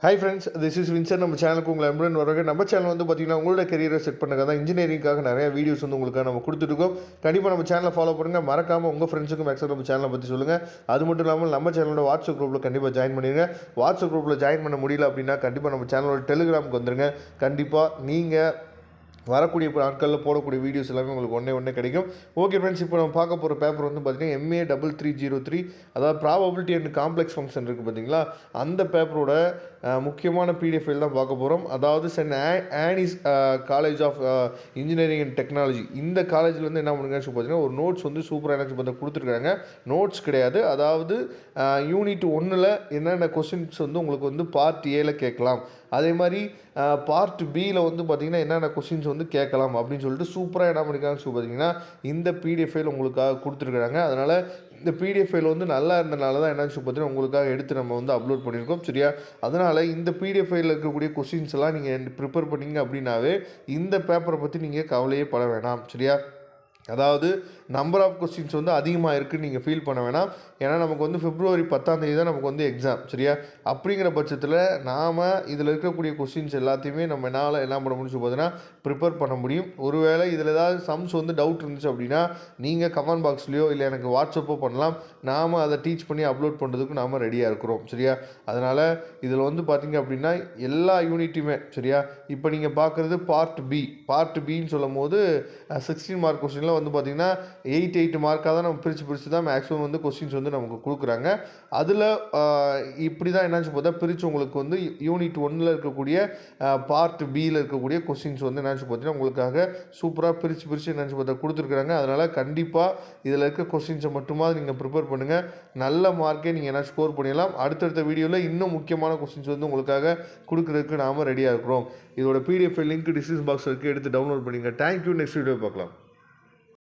Hi friends, this is Windsor. நம்ம சேனலுக்கு உங்களை அன்புடன் வரவேற்கிறேன். நம்ம சேனல் வந்து பார்த்தீங்கன்னா உங்களோட கரியரை செட் பண்ணுறதுக்காக தான் இன்ஜினியரிங்காக நிறைய வீடியோஸ் வந்து உங்களுக்காக நம்ம கொடுத்துருக்கோம். கண்டிப்பாக நம்ம சேனலை ஃபாலோ பண்ணுங்கள். மறக்காமல் உங்கள் ஃப்ரெண்ட்ஸுக்கும் மேக்ஸிமம் நம்ம சேனலை பற்றி சொல்லுங்கள். அது மட்டும் இல்லாமல் நம்ம சேனலோட வாட்ஸ்அப் குரூப்பில் கண்டிப்பாக ஜாயின் பண்ணிடுங்க. வாட்ஸ்அப் குரூப்பில் ஜாயின் பண்ண முடியல அப்படின்னா கண்டிப்பாக நம்ம சேனலோட டெலிகிராமுக்கு வந்துடுங்க. கண்டிப்பாக நீங்கள் வரக்கூடிய நாட்களில் போடக்கூடிய வீடியோஸ் எல்லாமே உங்களுக்கு ஒன்றே கிடைக்கும். ஓகே ஃப்ரெண்ட்ஸ், இப்போ நம்ம பார்க்க போகிற பேப்பர் வந்து பார்த்திங்கன்னா MA3303, அதாவது ப்ராபபிலிட்டி அண்ட் காம்ப்ளெக்ஸ் ஃபங்க்ஷன் இருக்குது பார்த்தீங்களா, அந்த பேப்பரோட முக்கியமான PDF ஃபைல் தான் பார்க்க போகிறோம். அதாவது Saint Anne's College of Engineering and Technology, இந்த காலேஜில் வந்து என்ன பண்ணுங்கன்னு பார்த்தீங்கன்னா ஒரு நோட்ஸ் வந்து சூப்பராக என்ன பார்த்தா கொடுத்துருக்காங்க. நோட்ஸ் கிடையாது, அதாவது யூனிட் 1ல் என்னென்ன கொஸ்டின்ஸ் வந்து உங்களுக்கு வந்து பார்ட் ஏல கேட்கலாம், அதே மாதிரி பார்ட் பியில் வந்து பார்த்திங்கன்னா என்னென்ன கொஸ்டின்ஸ் வந்து கேட்கலாம் அப்படின்னு சொல்லிட்டு சூப்பராக என்ன பண்ணியிருக்காங்கன்னு சொல்லி பார்த்தீங்கன்னா இந்த PDF ஃபைல் உங்களுக்காக கொடுத்துருக்குறாங்க. அதனால் இந்த PDF ஃபைல் வந்து நல்லா இருந்தனால தான் என்னன்னு சொல்லி பார்த்தீங்கன்னா உங்களுக்காக எடுத்து நம்ம வந்து அப்லோட் பண்ணியிருக்கோம். சரியா, அதனால் இந்த PDF ஃபைலில் இருக்கக்கூடிய கொஸ்டின்ஸ் எல்லாம் நீங்கள் ப்ரிப்பேர் பண்ணிங்க அப்படின்னாவே இந்த பேப்பரை பற்றி நீங்கள் கவலையே பட வேணாம். சரியா, அதாவது நம்பர் ஆஃப் கொஸ்டின்ஸ் வந்து அதிகமாக இருக்குதுன்னு நீங்கள் ஃபீல் பண்ண வேணாம். ஏன்னா நமக்கு வந்து February 10 தான் நமக்கு வந்து எக்ஸாம். சரியா, அப்படிங்கிற பட்சத்தில் நாம் இதில் இருக்கக்கூடிய கொஸ்டின்ஸ் எல்லாத்தையுமே நம்ம என்ன பண்ண முடியும் பார்த்தீங்கன்னா ப்ரிப்பேர் பண்ண முடியும். ஒருவேளை இதில் ஏதாவது சம்ஸ் வந்து டவுட் இருந்துச்சு அப்படின்னா நீங்கள் கமெண்ட் பாக்ஸ்லையோ இல்லை எனக்கு வாட்ஸ்அப்போ பண்ணலாம். நாம் அதை டீச் பண்ணி அப்லோட் பண்ணுறதுக்கு நாம் ரெடியாக இருக்கிறோம். சரியா, அதனால் இதில் வந்து பார்த்திங்க அப்படின்னா எல்லா யூனிட்டுமே சரியா. இப்போ நீங்கள் பார்க்குறது பார்ட் பின்னு சொல்லும் போது 16 மார்க் கொஸ்டின்லாம் வந்து பார்த்திங்கன்னா 8 மார்க்காக தான் நம்ம பிரித்து தான் மேக்ஸிமம் வந்து கொஸ்டின்ஸ் வந்து நமக்கு கொடுக்குறாங்க. அதில் இப்படி தான் என்னாச்சு பார்த்தா பிரித்து உங்களுக்கு வந்து யூனிட் 1ல் இருக்கக்கூடிய பார்ட் பியில் இருக்கக்கூடிய கொஸ்டின்ஸ் வந்து என்னாச்சு பார்த்தீங்கன்னா உங்களுக்காக சூப்பராக பிரித்து என்னாச்சு பார்த்தா கொடுத்துருக்குறாங்க. அதனால் கண்டிப்பாக இதில் இருக்க கொஸ்டின்ஸை மட்டுமா நீங்கள் ப்ரிப்பேர் பண்ணுங்கள். நல்ல மார்க்கே நீங்கள் என்ன ஸ்கோர் பண்ணிடலாம். அடுத்தடுத்த வீடியோவில் இன்னும் முக்கியமான கொஸ்டின்ஸ் வந்து உங்களுக்காக கொடுக்குறதுக்கு நாம் ரெடியாக இருக்கிறோம். இதோட PDF லிங்க் டிஸ்கிரிப்ஷன் பாக்ஸ் இருக்குது, எடுத்து டவுன்லோட் பண்ணிங்க. தேங்க்யூ. நெக்ஸ்ட் வீடியோ பார்க்கலாம்.